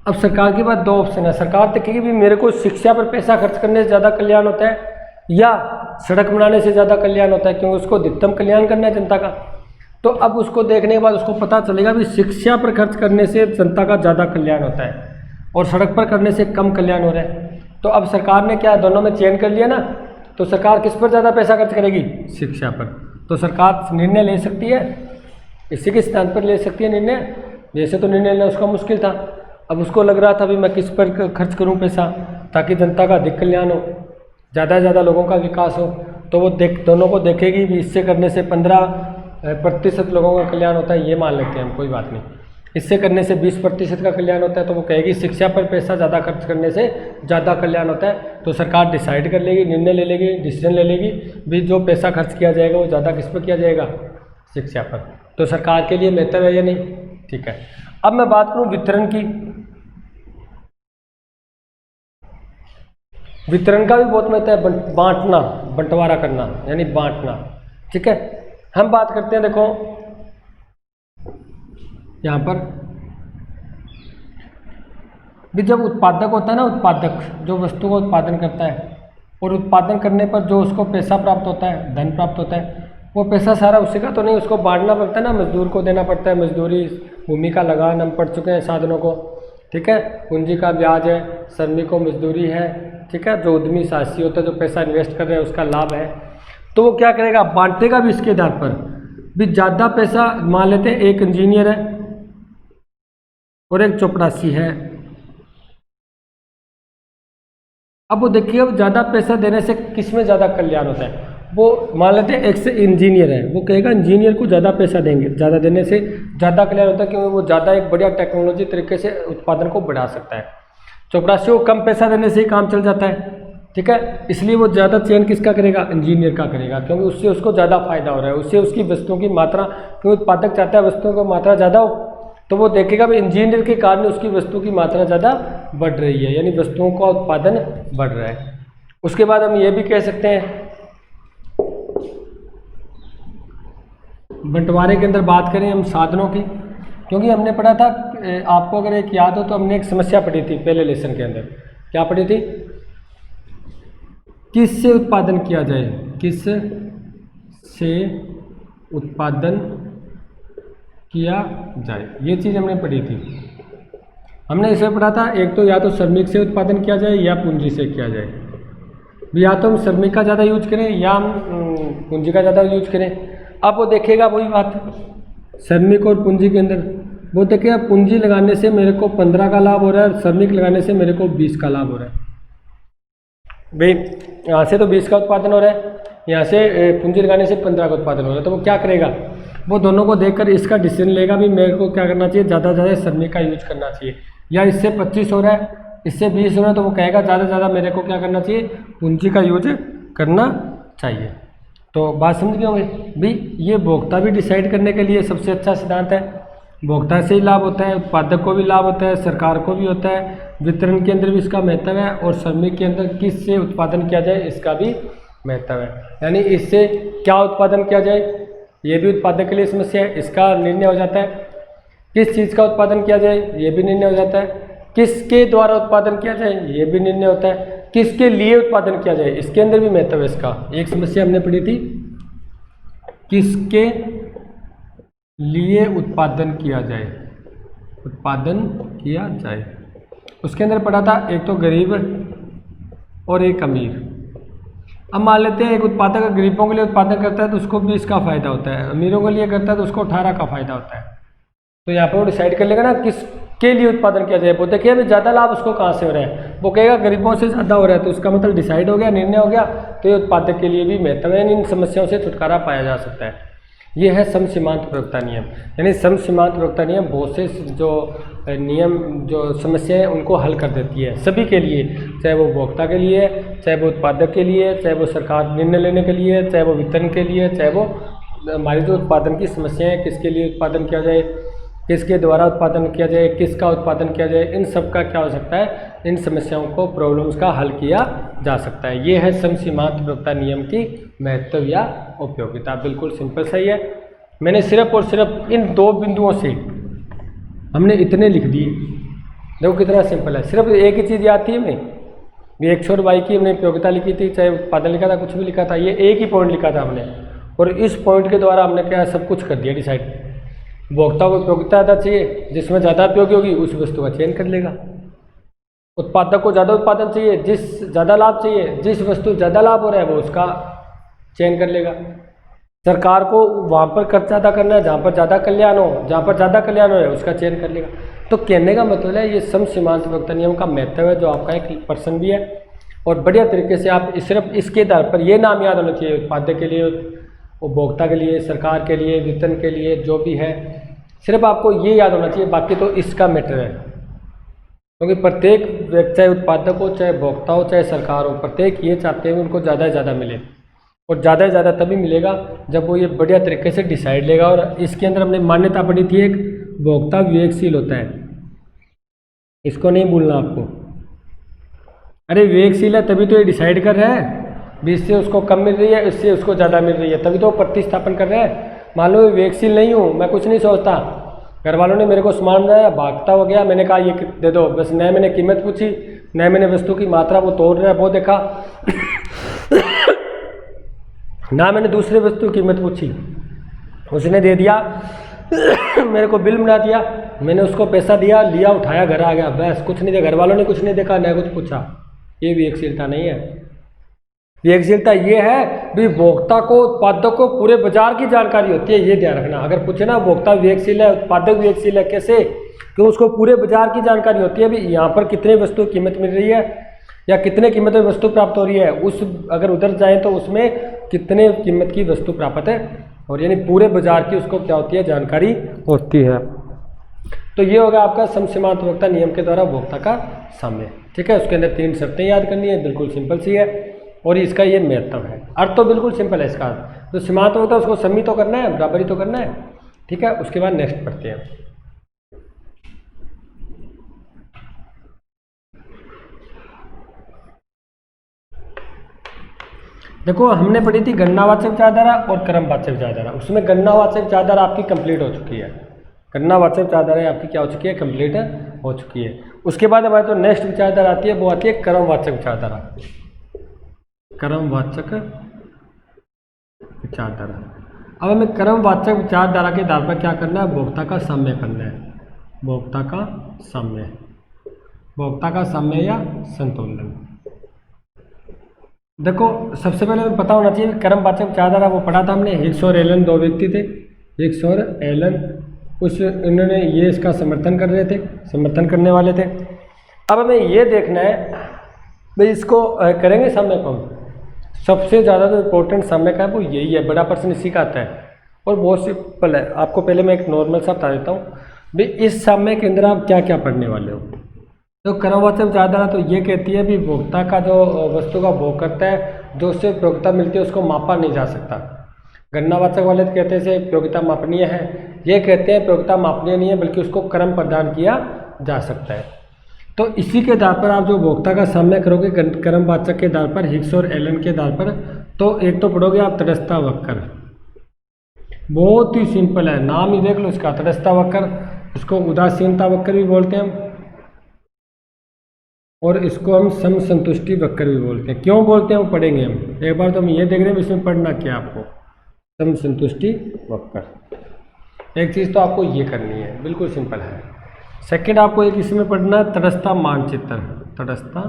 अब सरकार के पास दो ऑप्शन है। सरकार देखेगी भी मेरे को शिक्षा पर पैसा खर्च करने से ज़्यादा कल्याण होता है या सड़क बनाने से ज़्यादा कल्याण होता है, क्योंकि उसको अधिकतम कल्याण करना है जनता का। तो अब उसको देखने के बाद उसको पता चलेगा भी शिक्षा पर खर्च करने से जनता का ज़्यादा कल्याण होता है और सड़क पर करने से कम कल्याण हो रहा है। तो अब सरकार ने क्या दोनों में चयन कर लिया ना, तो सरकार किस पर ज़्यादा पैसा खर्च करेगी? शिक्षा पर। तो सरकार निर्णय ले सकती है, इसी के सिद्धांत पर ले सकती है निर्णय। जैसे तो निर्णय लेना उसका मुश्किल था, अब उसको लग रहा था भी मैं किस पर खर्च करूं पैसा ताकि जनता का अधिक कल्याण हो, ज़्यादा से ज़्यादा लोगों का विकास हो। तो वो दोनों को देखेगी भी इससे करने से 15% लोगों का कल्याण होता है, ये मान लेते हैं हम, कोई बात नहीं। इससे करने से 20% का कल्याण होता है, तो वो कहेगी शिक्षा पर पैसा ज़्यादा खर्च करने से ज़्यादा कल्याण होता है। तो सरकार डिसाइड कर लेगी, निर्णय ले लेगी, डिसीजन ले लेगी भी जो पैसा खर्च किया जाएगा वो ज़्यादा किस पर किया जाएगा? शिक्षा पर। तो सरकार के लिए बेहतर है या नहीं? ठीक है। अब मैं बात करूं वितरण की। वितरण का भी बहुत महत्व है, बांटना, बंटवारा करना, यानी बांटना। ठीक है, हम बात करते हैं, देखो यहाँ पर भी जब उत्पादक होता है ना, उत्पादक जो वस्तु का उत्पादन करता है और उत्पादन करने पर जो उसको पैसा प्राप्त होता है, धन प्राप्त होता है, वो पैसा सारा उसी का तो नहीं, उसको बांटना पड़ता है ना, मजदूर को देना पड़ता है। मजदूरी, भूमि का लगान हम पढ़ चुके हैं, साधनों को, ठीक है, पूंजी का ब्याज है, श्रमिक को मजदूरी है, ठीक है, जो उद्यमी साहसी होता है जो पैसा इन्वेस्ट कर रहे हैं उसका लाभ है। तो वो क्या करेगा? बांटेगा भी इसके आधार पर भी। ज़्यादा पैसा मान लेते हैं, एक इंजीनियर है और एक चपरासी है। अब वो देखिए, अब ज़्यादा पैसा देने से किस में ज़्यादा कल्याण होता है? वो मान लेते हैं एक से इंजीनियर है, वो कहेगा इंजीनियर को ज़्यादा पैसा देंगे, ज़्यादा देने से ज़्यादा कल्याण होता है, क्योंकि वो ज़्यादा एक बढ़िया टेक्नोलॉजी तरीके से उत्पादन को बढ़ा सकता है। चपरासी को कम पैसा देने से ही काम चल जाता है, ठीक है, इसलिए वो ज़्यादा चयन किसका करेगा? इंजीनियर का करेगा, क्योंकि उससे उसको ज़्यादा फायदा हो रहा है, उससे उसकी वस्तुओं की मात्रा, क्योंकि उत्पादक चाहता है वस्तुओं की मात्रा ज़्यादा हो, तो वो देखेगा भी इंजीनियर के कारण उसकी वस्तु की मात्रा ज़्यादा बढ़ रही है, यानी वस्तुओं का उत्पादन बढ़ रहा है। उसके बाद हम ये भी कह सकते हैं, बंटवारे के अंदर बात करें हम साधनों की, क्योंकि हमने पढ़ा था, आपको अगर एक याद हो तो हमने एक समस्या पढ़ी थी पहले लेसन के अंदर। क्या पढ़ी थी? किस से उत्पादन किया जाए, किस से उत्पादन किया जाए, ये चीज़ हमने पढ़ी थी। हमने इसमें पढ़ा था एक तो या तो श्रमिक से उत्पादन किया जाए या पूंजी से किया जाए। या तो हम श्रमिक का ज़्यादा यूज करें या हम पूंजी का ज़्यादा यूज करें। अब वो देखेगा वही बात, श्रमिक और पूंजी के अंदर वो देखेगा पूंजी लगाने से मेरे को 15 का लाभ हो रहा है, श्रमिक लगाने से मेरे को 20 का लाभ हो रहा है। भाई यहाँ से तो 20 का उत्पादन हो रहा है, यहाँ से पूंजी लगाने से 15 का उत्पादन हो रहा है। तो वो क्या करेगा? वो दोनों को देखकर इसका डिसीजन लेगा भी मेरे को क्या करना चाहिए, ज़्यादा से ज़्यादा श्रमिक का यूज करना चाहिए, या इससे 25 हो रहा है, इससे 20 हो रहा है, तो वो कहेगा ज़्यादा से ज़्यादा मेरे को क्या करना चाहिए, पूंजी का यूज करना चाहिए। तो बात समझ गए होंगे भाई, ये भोक्ता भी डिसाइड करने के लिए सबसे अच्छा सिद्धांत है। भोक्ता से ही लाभ होता है, उत्पादक को भी लाभ होता है, सरकार को भी होता है, वितरण के अंदर भी इसका महत्व है, और श्रमिक के अंदर किस से उत्पादन किया जाए इसका भी महत्व है। यानी इससे क्या उत्पादन किया जाए ये भी उत्पादक के लिए समस्या है, इसका निर्णय हो जाता है। किस चीज़ का उत्पादन किया जाए ये भी निर्णय हो जाता है। किसके द्वारा उत्पादन किया जाए ये भी निर्णय होता है। किसके लिए उत्पादन किया जाए इसके अंदर भी महत्व है इसका। एक समस्या हमने पढ़ी थी, किसके लिए उत्पादन किया जाए, उत्पादन किया जाए, उसके अंदर पढ़ा था एक तो गरीब और एक अमीर। अब मान लेते हैं एक उत्पादक गरीबों के लिए उत्पादन करता है तो उसको 20 का फायदा होता है, अमीरों के लिए करता है तो उसको 18 का फायदा होता है। तो यहाँ पर वो डिसाइड कर लेगा ना किसके लिए उत्पादन किया जाए। वो देखिए अभी ज़्यादा लाभ उसको कहाँ से हो रहा है, वो कहेगा गरीबों से ज़्यादा हो रहा है, तो उसका मतलब डिसाइड हो गया, निर्णय हो गया, तो ये उत्पादक के लिए भी महत्व है, इन समस्याओं से छुटकारा पाया जा सकता है। ये है सम सीमांत प्रयोक्ता नियम। यानी सम सीमांत प्रयोक्ता नियम बहुत से जो नियम जो समस्या है उनको हल कर देती है सभी के लिए, चाहे वो उपभोक्ता के लिए, चाहे वो उत्पादक के लिए, चाहे वो सरकार निर्णय लेने के लिए, चाहे वो वितरण के लिए, चाहे वो हमारी जो उत्पादन की समस्याएं, किसके लिए उत्पादन किया जाए, किसके द्वारा उत्पादन किया जाए, किसका उत्पादन किया जाए, इन सब का क्या हो सकता है, इन समस्याओं को, प्रॉब्लम्स का हल किया जा सकता है। ये है सम सीमांत प्रयोक्ता नियम की महत्व या उपयोगिता। बिल्कुल सिंपल सही है। मैंने सिर्फ और सिर्फ इन 2 बिंदुओं से हमने इतने लिख दिए। देखो कितना सिंपल है, सिर्फ एक ही चीज़ याद थी हमें, ये x और y की हमने उपयोगिता लिखी थी, चाहे उत्पादन लिखा था, कुछ भी लिखा था, ये एक ही पॉइंट लिखा था हमने, और इस पॉइंट के द्वारा हमने क्या सब कुछ कर दिया डिसाइड। उपभोक्ता को उपयोगिता ज़्यादा चाहिए, जिसमें ज़्यादा उपयोगी होगी उस वस्तु का चयन कर लेगा। उत्पादक को ज़्यादा उत्पादन चाहिए, जिस ज़्यादा लाभ चाहिए, जिस वस्तु ज़्यादा लाभ हो रहा है वो उसका चयन कर लेगा। सरकार को वहाँ पर खर्च ज़्यादा करना है जहाँ पर ज़्यादा कल्याण हो, जहाँ पर ज़्यादा कल्याण हो उसका चयन कर लेगा। तो कहने का मतलब है ये सम सीमांत प्रयोक्ता नियम का महत्व है, जो आपका एक पर्सन भी है, और बढ़िया तरीके से आप सिर्फ इसके आधार पर ये नाम याद होना चाहिए, उत्पादक के लिए, उपभोक्ता के लिए, सरकार के लिए, वितरण के लिए, जो भी है, सिर्फ आपको ये याद होना चाहिए, बाकी तो इसका मैटर है। क्योंकि प्रत्येक व्यक्ति, चाहे उत्पादक हो, चाहे उपभोक्ता हो, चाहे सरकार हो, प्रत्येक ये चाहते हैं कि उनको ज़्यादा से ज़्यादा मिले, और ज़्यादा से ज़्यादा तभी मिलेगा जब वो ये बढ़िया तरीके से डिसाइड लेगा। और इसके अंदर हमने मान्यता पढ़ी थी, एक उपभोक्ता विवेकशील होता है, इसको नहीं भूलना आपको। अरे विवेकशील है तभी तो ये डिसाइड कर रहा है, भी इससे उसको कम मिल रही है, इससे उसको ज़्यादा मिल रही है, तभी तो प्रतिस्थापन कर रहा है। मान लो विवेकशील नहीं हूँ, मैं कुछ नहीं सोचता, घर वालों ने मेरे को सामान दिया, भागता हो गया, मैंने कहा ये दे दो, बस न मैंने कीमत पूछी, न मैंने वस्तु की मात्रा वो तोड़ रहा है वो देखा ना मैंने दूसरे वस्तु की कीमत पूछी, उसने दे दिया मेरे को बिल बना दिया, मैंने उसको पैसा दिया, लिया, उठाया, घर आ गया, बस कुछ नहीं देखा, घर वालों ने कुछ नहीं देखा, न कुछ पूछा। ये विवेकशीलता नहीं है। विवेकशीलता ये है भी उपभोक्ता को, उत्पादक को पूरे बाजार की जानकारी होती है, ये ध्यान रखना। अगर पूछे ना उपभोक्ता विवेकशील है, उत्पादक विवेकशील है, कैसे, तो उसको पूरे बाजार की जानकारी होती है, भी यहाँ पर कितने वस्तु की कीमत मिल रही है या कितने कीमत में वस्तु प्राप्त हो रही है, उस अगर उधर जाए तो उसमें कितने कीमत की वस्तु प्राप्त है, और यानी पूरे बाजार की उसको क्या होती है, जानकारी होती है। तो ये होगा आपका सम सीमांत प्रयोक्ता नियम के द्वारा उपभोक्ता का साम्य। ठीक है, उसके अंदर 3 शर्तें याद करनी है, बिल्कुल सिंपल सी है, और इसका ये महत्व है। अर्थ तो बिल्कुल सिंपल है इसका, तो सीमांत होता है उसको समी तो करना है, बराबरी तो करना है। ठीक है, उसके बाद नेक्स्ट पढ़ते हैं। देखो हमने पढ़ी थी गणनावाचक विचारधारा और क्रमवाचक विचारधारा। उसमें गणनावाचक विचारधारा आपकी कंप्लीट हो चुकी है, गणनावाचक विचारधारा आपकी क्या हो चुकी है, कंप्लीट हो चुकी है। उसके बाद हमारे तो नेक्स्ट विचारधारा आती है, वो आती है क्रमवाचक विचारधारा। क्रमवाचक विचारधारा, अब हमें क्रमवाचक विचारधारा के आधार पर क्या करना है, उपभोक्ता का साम्य करना है, उपभोक्ता का साम्य, उपभोक्ता का साम्य या संतुलन। देखो सबसे पहले हमें पता होना चाहिए क्रमवाचक विचारधारा वो पढ़ा था हमने, हिग्स और एलन 2 व्यक्ति थे, हिग्स और एलन, उस इन्होंने ये इसका समर्थन कर रहे थे, समर्थन करने वाले थे। अब हमें ये देखना है भाई इसको करेंगे साम्य को, सबसे ज़्यादा जो इम्पोर्टेंट साम्य का है वो यही है, बड़ा प्रश्न इसी का आता है और बहुत सिंपल है। आपको पहले मैं एक नॉर्मल सा बता देता हूँ भाई इस साम्य के अंदर आप क्या क्या पढ़ने वाले हो। तो क्रमवाचक विचारधारा तो ये कहती है भी उपभोक्ता का जो वस्तु का भोग करता है, जो उससे उपयोगिता मिलती है उसको मापा नहीं जा सकता। गणनावाचक वाले तो कहते हैं उपयोगिता मापनीय है, ये कहते हैं उपयोगिता मापनीय नहीं है बल्कि उसको क्रम प्रदान किया जा सकता है। तो इसी के आधार पर आप जो उपभोक्ता का साम्य करोगे क्रमवाचक के आधार पर, हिग्स और एलन के आधार पर, तो एक तो पढ़ोगे आप तटस्थता वक्र, बहुत ही सिंपल है, नाम ही देख लो इसका, तटस्थता वक्र, इसको उदासीनता वक्र भी बोलते हैं और इसको हम समसंतुष्टि वक्र भी बोलते हैं। क्यों बोलते हैं वो पढ़ेंगे हम, एक बार तो हम ये देख रहे हैं इसमें पढ़ना क्या आपको, समसंतुष्टि वक्र। एक चीज़ तो आपको ये करनी है, बिल्कुल सिंपल है। सेकंड आपको एक इसमें पढ़ना है तटस्थता मानचित्र, तटस्थता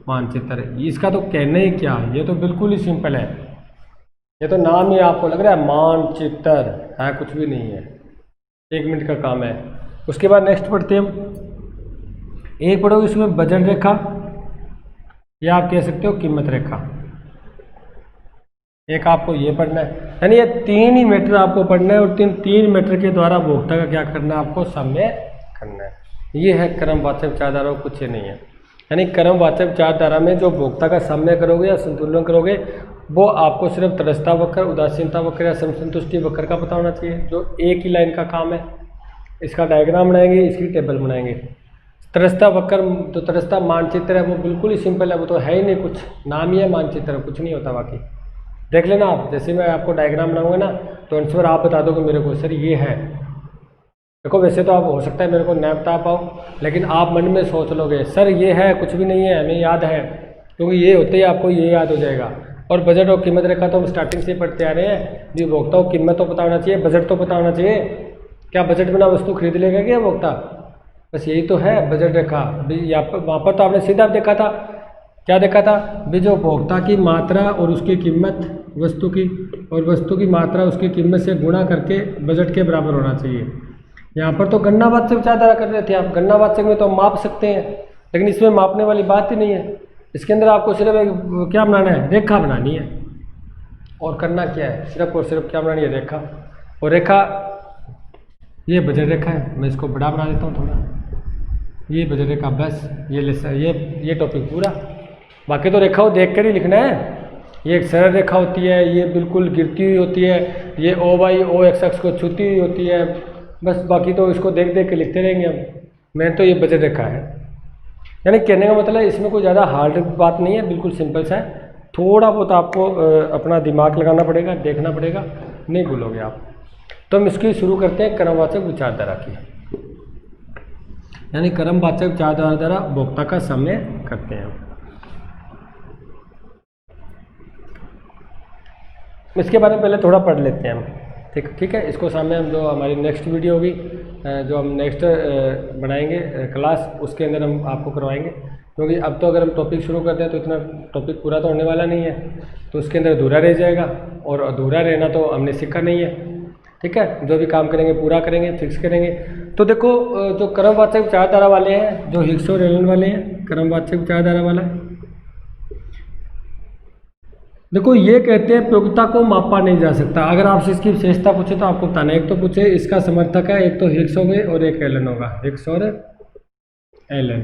मानचित्र। इसका तो कहना ही क्या, ये तो बिल्कुल ही सिंपल है, ये तो नाम ही आपको लग रहा है मानचित्र है, कुछ भी नहीं है, 1 मिनट का काम है। उसके बाद नेक्स्ट पढ़ते हैं हम। एक पढ़ोगे इसमें वजन रेखा, या आप कह सकते हो कीमत रेखा। एक आपको ये पढ़ना है, यानी ये 3 ही मीटर आपको पढ़ना है, और 3 मीटर के द्वारा उपभोक्ता का क्या करना है, आपको साम्य करना है। ये है क्रमवाचक विचारधारा, कुछ ये नहीं है। यानी क्रमवाचक विचारधारा में जो उपभोक्ता का साम्य करोगे या संतुलन करोगे, वो आपको सिर्फ तटस्थता वक्र, उदासीनता वक्र या समसंतुष्टि वक्र का पता होना चाहिए, जो एक ही लाइन का काम है। इसका डायग्राम बनाएंगे, इसकी टेबल बनाएंगे। तटस्थता वक्र, तो तटस्थता मानचित्र है, वो बिल्कुल ही सिंपल है, वो तो है ही नहीं, कुछ नाम ही है मानचित्र, कुछ नहीं होता बाकी। देख लेना आप, जैसे मैं आपको डायग्राम बनाऊंगा ना, तो आंसर आप बता दोगे मेरे को, सर ये है। देखो वैसे तो आप हो सकता है मेरे को न बता पाओ, लेकिन आप मन में सोच लोगे सर ये है, कुछ भी नहीं है, हमें याद है, क्योंकि ये होते ही आपको ये याद हो जाएगा। और बजट और कीमत रेखा तो हम स्टार्टिंग से पढ़ते आ रहे हैं, भी उपभोक्ता को कीमत तो पता होना चाहिए, बजट तो पता होना चाहिए। क्या बजट बिना वस्तु खरीद लेगा क्या उपभोक्ता? बस यही तो है बजट रेखा। यहाँ पर वहाँ पर तो आपने सीधा देखा था, क्या देखा था भी, जो उपभोक्ता की मात्रा और उसकी कीमत वस्तु की, और वस्तु की मात्रा उसकी कीमत से गुणा करके बजट के बराबर होना चाहिए। यहाँ पर तो गणनावाचक विचारधारा कर रहे थे आप, गणनावाचक में तो हम माप सकते हैं, लेकिन इसमें मापने वाली बात ही नहीं है। इसके अंदर आपको सिर्फ एक क्या बनाना है, रेखा बनानी है, और करना क्या है, सिर्फ और सिर्फ क्या बनानी है, रेखा। और रेखा, ये बजट रेखा है, मैं इसको बड़ा बना देता हूँ थोड़ा, ये बजट रेखा, बस ये टॉपिक पूरा। बाकी तो रेखाओं देख कर ही लिखना है। ये एक सरल रेखा होती है, ये बिल्कुल गिरती हुई होती है, ये O Y O X X को छूती हुई होती है, बस बाकी तो इसको देख देख के लिखते रहेंगे हम। मेन तो ये बजट रेखा है। यानी कहने का मतलब इसमें कोई ज़्यादा हार्ड बात नहीं है, बिल्कुल सिंपल सा है। थोड़ा बहुत आपको अपना दिमाग लगाना पड़ेगा, देखना पड़ेगा, नहीं भूलोगे आप। तो हम इसकी शुरू करते हैं क्रमवाचक विचारधारा की। यानी क्रमवाचक विचारधारा द्वारा उपभोक्ता का साम्य करते हैं। इसके बारे में पहले थोड़ा पढ़ लेते हैं हम, ठीक है। इसको सामने हम, जो हमारी नेक्स्ट वीडियो होगी, जो हम नेक्स्ट बनाएंगे क्लास, उसके अंदर हम आपको करवाएंगे। क्योंकि अब तो अगर हम टॉपिक शुरू करते हैं तो इतना टॉपिक पूरा तो होने वाला नहीं है, तो उसके अंदर अधूरा रह जाएगा, और अधूरा रहना तो हमने सीखा नहीं है, ठीक है। जो भी काम करेंगे पूरा करेंगे, फिक्स करेंगे। तो देखो, जो क्रमवाचक विचारधारा वाले हैं, जो हिग्स और एलन वाले हैं, क्रमवाचक विचारधारा वाला, देखो ये कहते हैं उपयोगिता को मापा नहीं जा सकता। अगर आपसे इसकी विशेषता पूछे तो आपको बताना है। एक तो पूछे इसका समर्थक है, एक तो हिग्स हो गए और एक एलन होगा, हिग्स और एलन,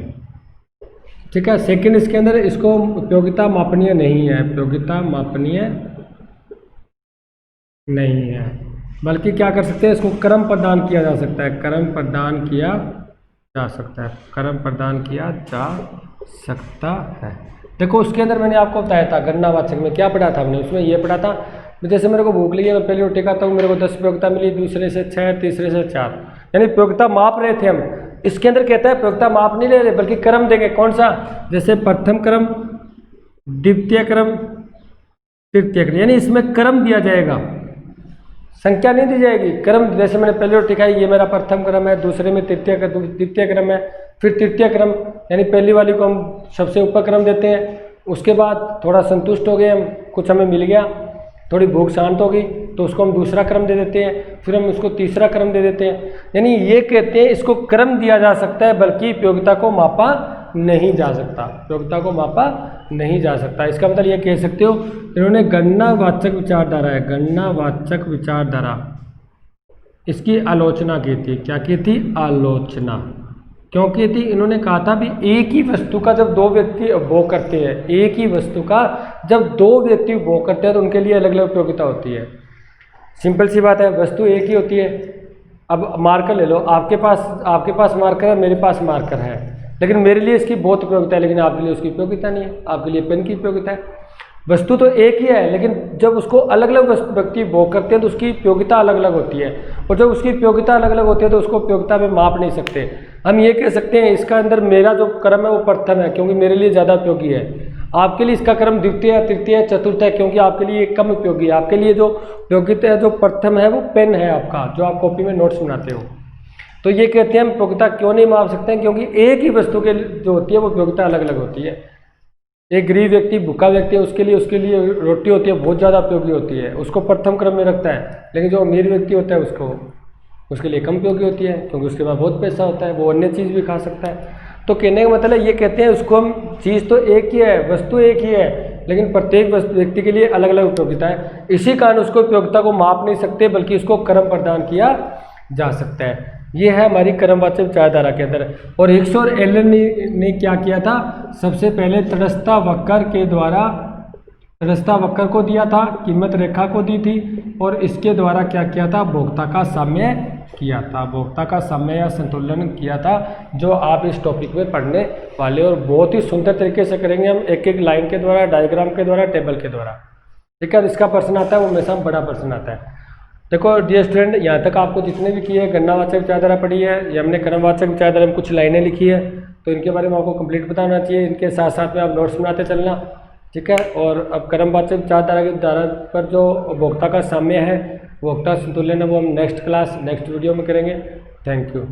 ठीक है। सेकंड, इसके अंदर इसको उपयोगिता मापनीय नहीं है, उपयोगिता मापनीय नहीं है, बल्कि क्या कर सकते हैं, इसको क्रम प्रदान किया जा सकता है, क्रम प्रदान किया जा सकता है, क्रम प्रदान किया जा सकता है। देखो उसके अंदर मैंने आपको बताया था गणनावाचक में क्या पढ़ा था हमने, उसमें ये पढ़ा था, जैसे मेरे को भूख लगी है, मैं पहली रोटी खाता हूँ, मेरे को 10 उपयोगिता मिली, दूसरे से 6, तीसरे से 4, यानी उपयोगिता माप रहे थे हम। इसके अंदर कहता है उपयोगिता माप नहीं ले रहे, बल्कि क्रम देंगे। कौन सा? जैसे प्रथम क्रम, द्वितीय क्रम, तृतीय क्रम, यानी इसमें क्रम दिया जाएगा, संख्या नहीं दी जाएगी, क्रम। जैसे मैंने पहली रोटी खाई, ये मेरा प्रथम क्रम है, दूसरे में द्वितीय क्रम है, फिर तृतीय क्रम, यानी पहली वाली को हम सबसे ऊपर क्रम देते हैं। उसके बाद थोड़ा संतुष्ट हो गए हम, कुछ हमें मिल गया, थोड़ी भूख शांत हो गई, तो उसको हम दूसरा क्रम दे देते हैं, फिर हम उसको तीसरा क्रम दे देते हैं। यानी ये कहते हैं इसको क्रम दिया जा सकता है, बल्कि उपयोगिता को मापा नहीं जा सकता, उपयोगिता को मापा नहीं जा सकता। इसका मतलब ये कह सकते हो, इन्होंने गणनावाचक विचारधारा है, गणनावाचक विचारधारा, इसकी आलोचना की थी। क्या की थी? आलोचना। क्यों की थी? इन्होंने कहा था भी एक ही वस्तु का जब दो व्यक्ति उपभोग करते हैं, एक ही वस्तु का जब दो व्यक्ति उपभोग करते हैं तो उनके लिए अलग अलग उपयोगिता होती है। सिंपल सी बात है, वस्तु एक ही होती है। अब मार्कर ले लो, आपके पास मार्कर है, मेरे पास मार्कर है, लेकिन मेरे लिए इसकी बहुत उपयोगिता है, लेकिन आपके लिए उसकी उपयोगिता नहीं है। आपके लिए पेन की उपयोगिता है। वस्तु तो एक ही है, लेकिन जब उसको अलग अलग व्यक्ति उपभोग करते हैं तो उसकी उपयोगिता अलग अलग होती है, और जब उसकी उपयोगिता अलग अलग होती है तो उसको उपयोगिता में माप नहीं सकते। हम ये कह सकते हैं इसका अंदर मेरा जो क्रम है वो प्रथम है, क्योंकि मेरे लिए ज़्यादा उपयोगी है। आपके लिए इसका क्रम द्वितीय, तृतीय, चतुर्थ है, क्योंकि आपके लिए कम उपयोगी है। आपके लिए जो उपयोगिता है, जो प्रथम है, वो पेन है आपका, जो आप कॉपी में नोट्स बनाते हो। तो ये कहते हैं हम उपयोगिता क्यों नहीं माप सकते हैं, क्योंकि एक ही वस्तु के जो होती है वो उपयोगिता अलग अलग होती है। एक गरीब व्यक्ति, भूखा व्यक्ति है, उसके लिए रोटी होती है बहुत ज़्यादा उपयोगी होती है, उसको प्रथम क्रम में रखता है। लेकिन जो अमीर व्यक्ति होता है उसके लिए कम उपयोगी होती है, क्योंकि उसके पास बहुत पैसा होता है, वो अन्य चीज़ भी खा सकता है। तो कहने का मतलब ये कहते हैं, उसको हम चीज़ तो एक ही है, वस्तु एक ही है, लेकिन प्रत्येक व्यक्ति के लिए अलग अलग उपयोगिता है। इसी कारण उसको उपयोगिता को माप नहीं सकते, बल्कि उसको क्रम प्रदान किया जा सकता है। ये है हमारी क्रमवाचक विचारधारा के अंदर। और हिग्स और एलन ने क्या किया था, सबसे पहले तटस्थता वक्र को दिया था, कीमत रेखा को दी थी, और इसके द्वारा क्या किया था, भोक्ता का साम्य किया था, भोक्ता का साम्य या संतुलन किया था, जो आप इस टॉपिक में पढ़ने वाले, और बहुत ही सुंदर तरीके से करेंगे हम, एक एक लाइन के द्वारा, डायग्राम के द्वारा, टेबल के द्वारा। ठीक है, इसका प्रश्न आता है वो हमेशा बड़ा प्रश्न आता है। देखो डियर स्टूडेंट, यहाँ तक आपको जितने भी किए गणनावाचक विचारधारा पढ़ी है, ये हमने क्रमवाचक विचारधारा में कुछ लाइनें लिखी है, तो इनके बारे में आपको कंप्लीट पता होना चाहिए। इनके साथ साथ में आप नोट्स बनाते चलना, ठीक है। और अब क्रमवाचक विचारधारा के आधार पर जो भोक्ता का साम्य है, भोक्ता संतुलन है, वो हम नेक्स्ट वीडियो में करेंगे। Thank you.